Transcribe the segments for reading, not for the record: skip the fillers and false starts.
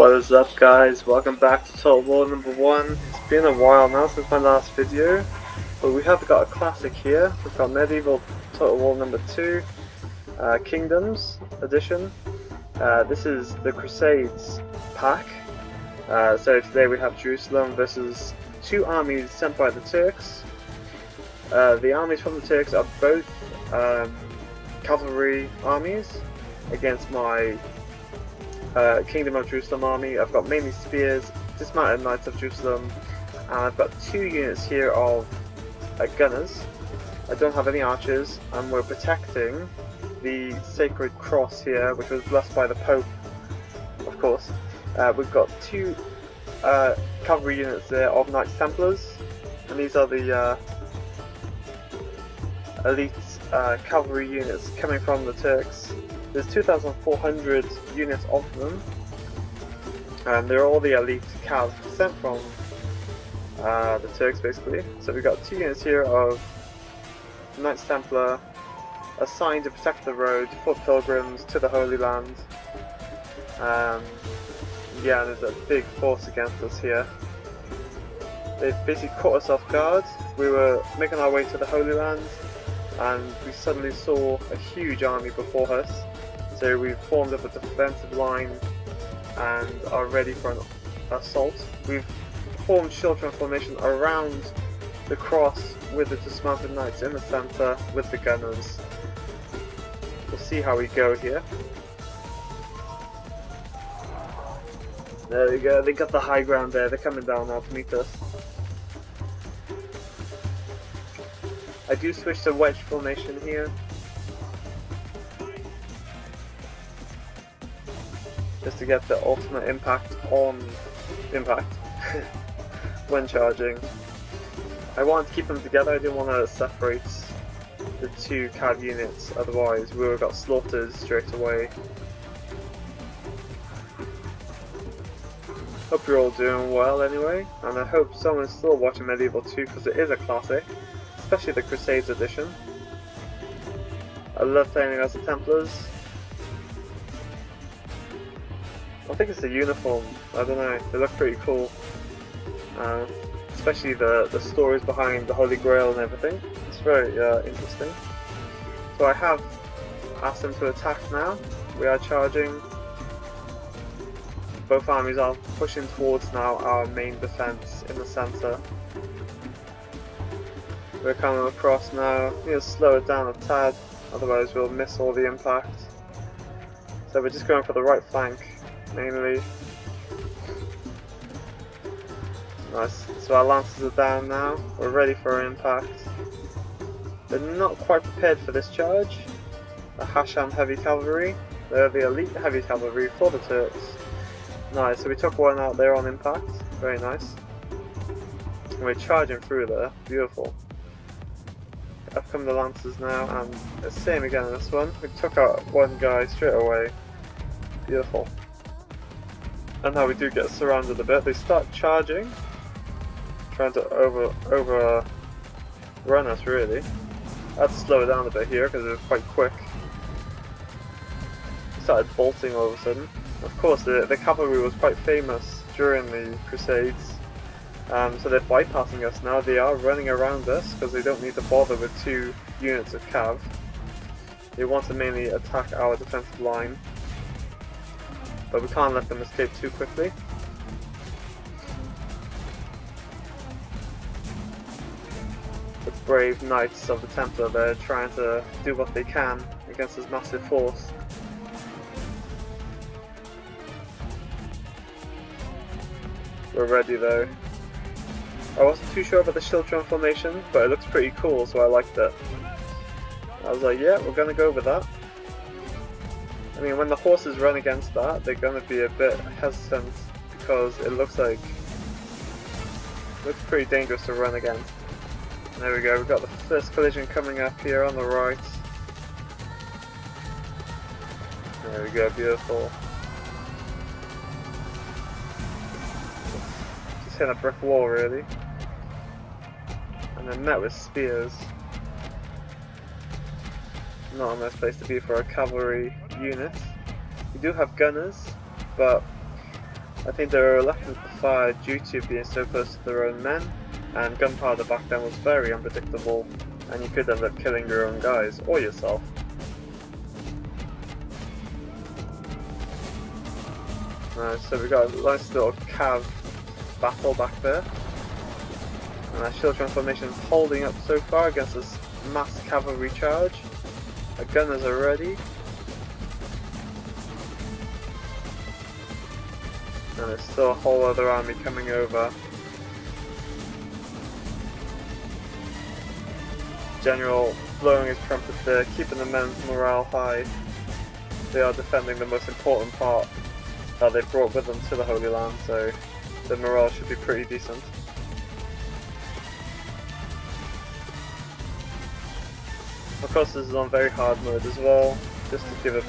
What is up, guys? Welcome back to Total War number 1. It's been a while now since my last video, but we have got a classic here. We've got Medieval Total War number 2, Kingdoms edition. This is the Crusades pack. So today we have Jerusalem versus two armies sent by the Turks. The armies from the Turks are both cavalry armies against my Kingdom of Jerusalem army. I've got mainly spears, dismounted Knights of Jerusalem, and I've got 2 units here of gunners. I don't have any archers, and we're protecting the Sacred Cross here, which was blessed by the Pope, of course. We've got 2 cavalry units there of Knights Templars, and these are the elite cavalry units coming from the Turks. There's 2,400 units of them, and they're all the elite cav sent from the Turks, basically. So we've got 2 units here of Knights Templar assigned to protect the road, foot pilgrims to the Holy Land. Yeah, there's a big force against us here. They've basically caught us off guard. We were making our way to the Holy Land, and we suddenly saw a huge army before us. So we've formed up a defensive line and are ready for an assault. We've formed shelter formation around the cross with the dismounted knights in the centre with the gunners. We'll see how we go here. There we go, they got the high ground there, they're coming down now to meet us. I do switch to wedge formation here, just to get the ultimate impact on impact when charging. I wanted to keep them together, I didn't want to separate the 2 cav units, otherwise we would have got slaughtered straight away. Hope you're all doing well anyway, and I hope someone's still watching Medieval 2 because it is a classic, especially the Crusades edition. I love playing as the Templars. I think it's the uniform, I don't know, they look pretty cool. Especially the stories behind the Holy Grail and everything. It's very interesting. So I have asked them to attack now. We are charging. Both armies are pushing towards now our main defense in the center. We're coming across now. We need to slow it down a tad, otherwise we'll miss all the impact. So we're just going for the right flank, mainly. Nice. So our lancers are down now. We're ready for an impact. They're not quite prepared for this charge. The Hasham heavy cavalry. They're the elite heavy cavalry for the Turks. Nice, so we took one out there on impact, very nice. And we're charging through there, beautiful. Up come the lancers now, and the same again in this one. We took out one guy straight away, beautiful. And now we do get surrounded a bit. They start charging, trying to overrun us really. I had to slow it down a bit here because it was quite quick. They started bolting all of a sudden. Of course, the cavalry was quite famous during the Crusades, so they're bypassing us now. They are running around us because they don't need to bother with 2 units of cav. They want to mainly attack our defensive line, but we can't let them escape too quickly. The brave Knights of the Templar, they're trying to do what they can against this massive force. We're ready though. I wasn't too sure about the Shiltron formation, but it looks pretty cool, so I liked it. I was like, yeah, we're gonna go with that. I mean, when the horses run against that, they're gonna be a bit hesitant because it looks pretty dangerous to run against. There we go, we've got the first collision coming up here on the right. There we go, beautiful. Hit a brick wall really, and then met with spears. Not a nice place to be for a cavalry unit. We do have gunners, but I think they were reluctant to fire due to being so close to their own men, and gunpowder back then was very unpredictable, and you could end up killing your own guys, or yourself. So we got a nice little cav battle back there. And our shield transformation is holding up so far against this mass cavalry charge. Our gunners are ready. And there's still a whole other army coming over. General blowing his trumpet there, keeping the men's morale high. They are defending the most important part that they brought with them to the Holy Land, so the morale should be pretty decent. Of course, this is on very hard mode as well, just to give a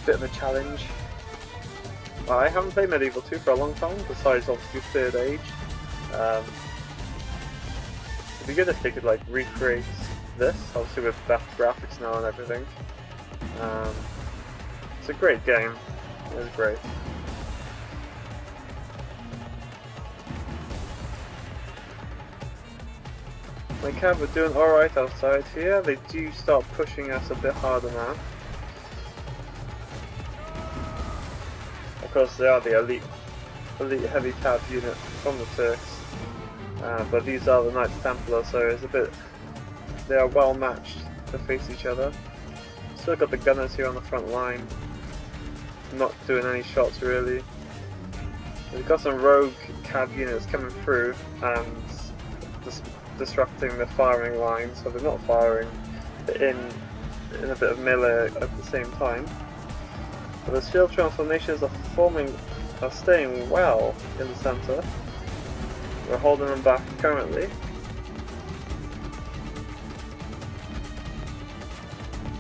bit of a challenge. I haven't played Medieval 2 for a long time, besides obviously 3rd Age. It'd be good if they could like recreate this, obviously with better graphics now and everything. It's a great game. It is great. My cav are doing alright outside here. They do start pushing us a bit harder now. Of course, they are the elite heavy cav unit from the Turks, but these are the Knights Templar, so it's a bit. They are well matched to face each other. Still got the gunners here on the front line, not doing any shots really. We've got some rogue cav units coming through and disrupting the firing line, so they're not firing, they're in a bit of melee at the same time. But the shield transformations are staying well in the centre. We're holding them back currently.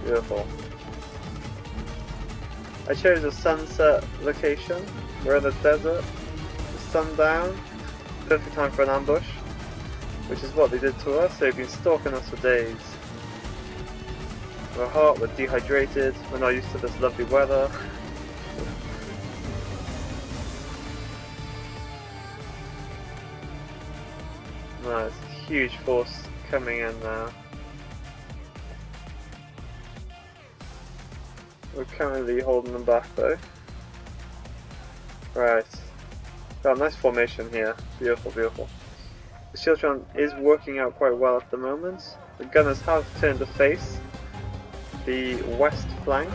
Beautiful. I chose a sunset location. We're in the desert, the sundown, perfect time for an ambush, which is what they did to us. They've been stalking us for days. We're hot, we're dehydrated, we're not used to this lovely weather. Nice, huge force coming in now. We're currently holding them back though. Right. Got a nice formation here. Beautiful, beautiful. The Shieldtron is working out quite well at the moment. The gunners have turned to face the west flank.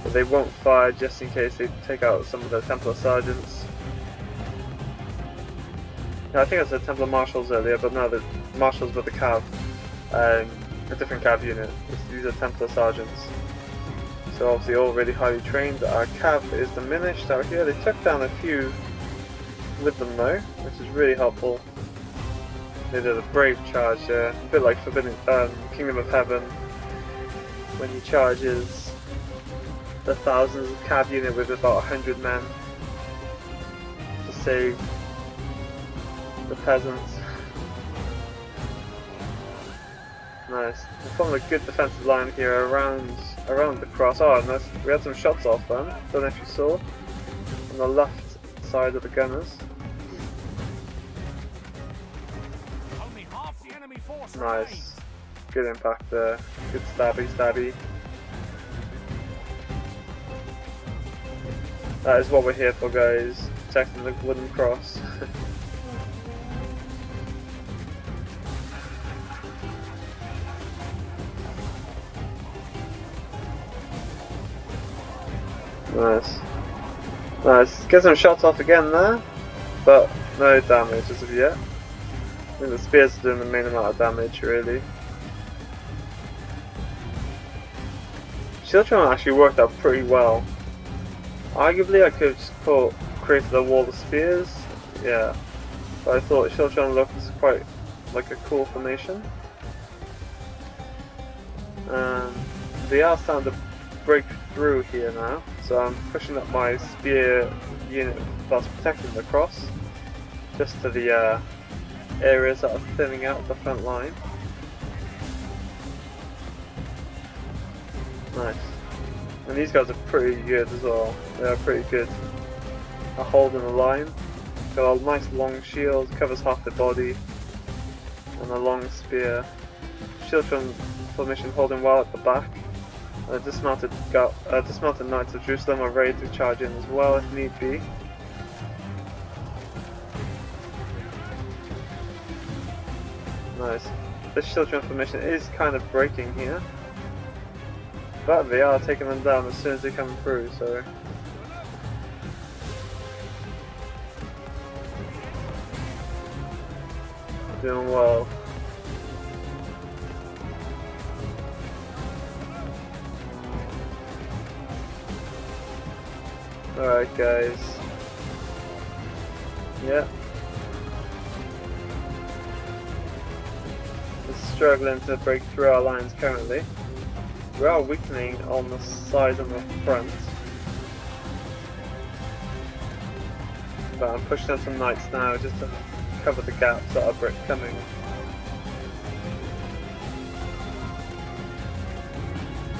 But they won't fire just in case they take out some of the Templar sergeants. Yeah, I think I said Templar marshals earlier, but no, the marshals with the cav. A different cav unit. These are Templar sergeants. So obviously all really highly trained. Our cav is diminished out here. They took down a few with them though, which is really helpful. They did a brave charge there, a bit like Kingdom of Heaven, when he charges the thousands of cav unit with about 100 men to save the peasants. Nice. We formed a good defensive line here around the cross. Oh, and we had some shots off them. Don't know if you saw on the left side of the gunners. Nice. Good impact there. Good stabby. That is what we're here for, guys. Protecting the wooden cross. Nice. Nice. Get some shots off again there, but no damage as of yet. I think the spears are doing the main amount of damage, really. Shieldtron actually worked out pretty well. Arguably, I could have just created a wall of spears, yeah. But I thought Shieldtron looked quite like a cool formation. They are starting to break through here now, so I'm pushing up my spear unit that's protecting the cross, just to the areas that are thinning out the front line. Nice. And these guys are pretty good as well. They are pretty good at holding the line. Got a nice long shield, covers half the body, and a long spear. Shield formation holding well at the back. Dismounted Knights of Jerusalem are ready to charge in as well if need be. Nice. This shield transformation is kind of breaking here, but they are taking them down as soon as they come through, so doing well. Alright guys. Yeah. It's struggling to break through our lines currently. We are weakening on the side and the front. But I'm pushing out some knights now just to cover the gaps that are coming.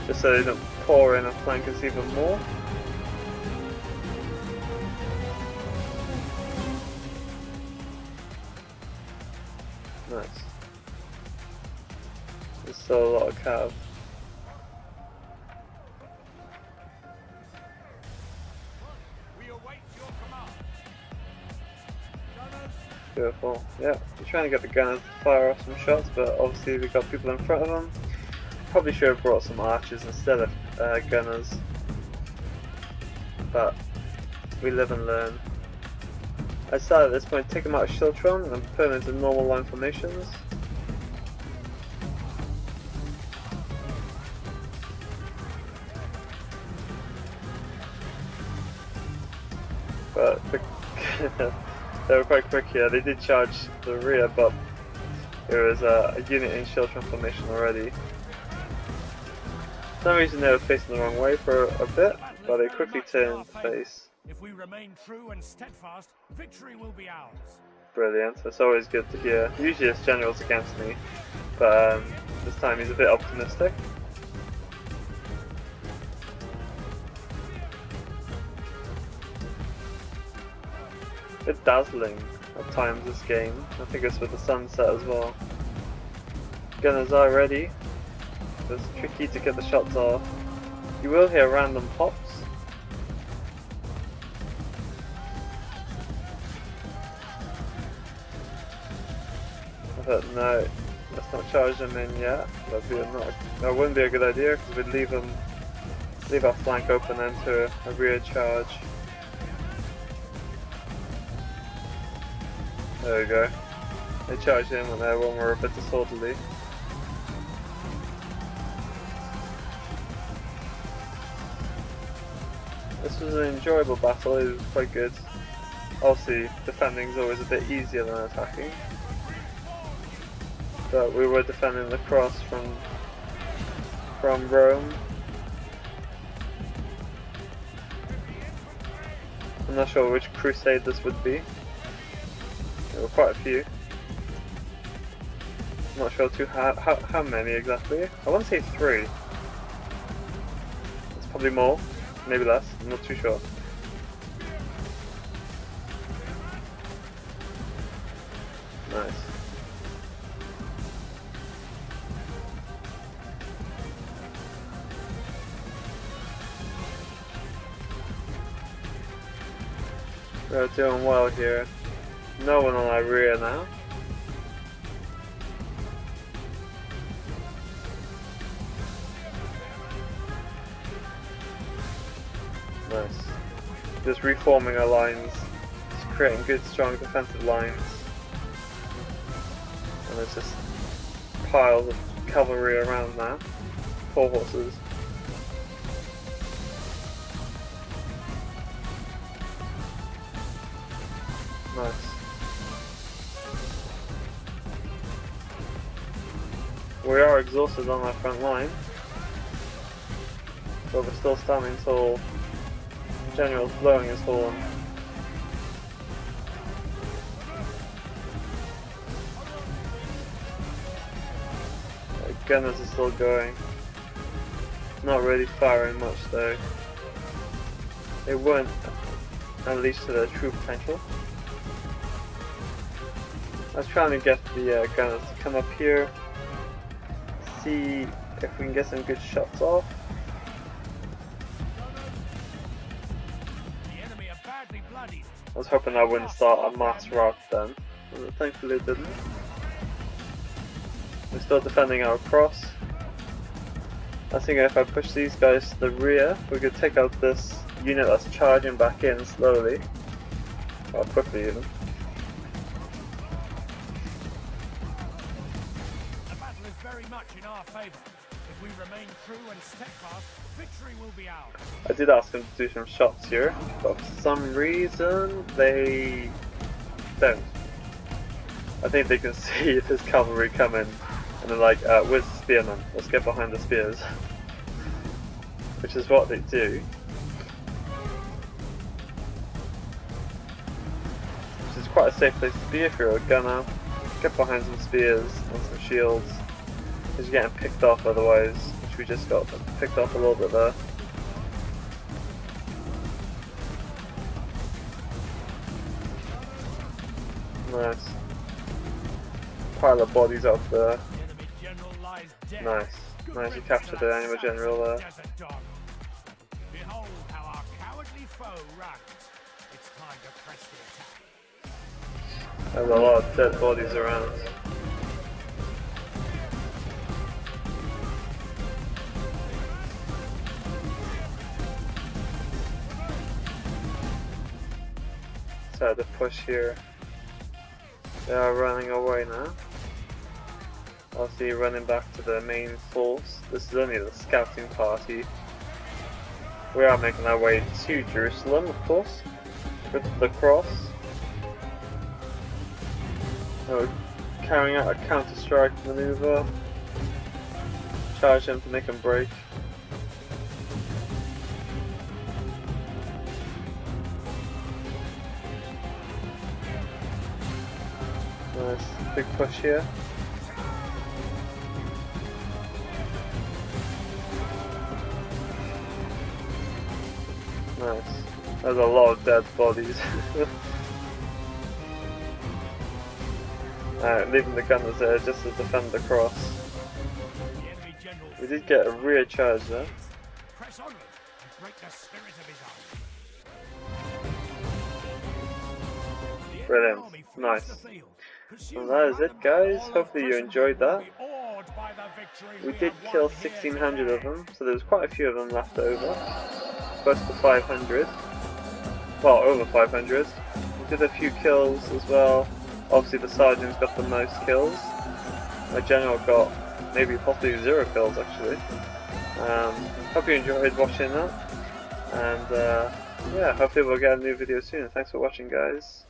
Just so they don't pour in and flank us even more. Nice. There's still a lot of cav. Beautiful. Yeah, we're trying to get the gunners to fire off some shots, but obviously we've got people in front of them. Probably should have brought some archers instead of gunners. But we live and learn. I decided at this point to take them out of Shiltron and put them into normal line formations. But they were quite quick here. They did charge the rear, but there was a unit in Shiltron formation already. For some reason they were facing the wrong way for a bit, but they quickly turned face. If we remain true and steadfast, victory will be ours. Brilliant. It's always good to hear. Usually it's generals against me, but this time he's a bit optimistic. A bit dazzling at times this game. I think it's with the sunset as well. Gunners are ready. It's tricky to get the shots off. You will hear random pops. But no, let's not charge them in yet. That wouldn't be a good idea because we'd leave our flank open then to a rear charge. There we go. They charged in when we're a bit disorderly. This was an enjoyable battle. It was quite good. Obviously, defending is always a bit easier than attacking. But we were defending the cross from Rome. I'm not sure which crusade this would be. There were quite a few. I'm not sure how many exactly. I want to say 3. It's probably more, maybe less. I'm not too sure. Nice. We're doing well here. No one on our rear now. Nice. Just reforming our lines. Just creating good, strong defensive lines. And there's just piles of cavalry around now. 4 horses. Nice. We are exhausted on our front line, but we're still standing tall. The general's blowing his horn. The gunners are still going. Not really firing much though. They weren't unleashed to their true potential. I was trying to get the gunners to come up here, see if we can get some good shots off. I was hoping I wouldn't start a mass rout then, but thankfully it didn't. We're still defending our cross. I was thinking if I push these guys to the rear, we could take out this unit that's charging back in slowly, or quickly even. The battle is very much in our favour. If we remain true and steadfast, victory will be ours. I did ask them to do some shots here, but for some reason they don't. I think they can see this cavalry coming, and they're like, where's the spearmen? Let's get behind the spears. Which is what they do. Which is quite a safe place to be if you're a gunner. Get behind some spears and some shields, because you're getting picked off otherwise, which we just got picked off a little bit there. Nice. Pile of bodies up there. Nice. Nice, you captured the enemy general there. Behold how our cowardly foe runs. It's time to press the attack. There's a lot of dead bodies around. So the push here. They are running away now. I'll see running back to the main force. This is only the scouting party. We are making our way to Jerusalem, of course, with the cross. We're carrying out a counter-strike maneuver. Charge them to make them break. Nice, big push here. Nice. There's a lot of dead bodies. Alright, leaving the gunners there just to defend the cross. We did get a rear charge there. Press onward and break the spirit of his army. Brilliant. Nice. And that is it, guys. Hopefully you enjoyed that. We did kill 1,600 of them, so there's quite a few of them left over. Close to 500. Well, over 500. We did a few kills as well. Obviously the sergeant's got the most kills. My general got maybe possibly 0 kills actually. Hope you enjoyed watching that. And yeah, hopefully we'll get a new video soon. Thanks for watching, guys.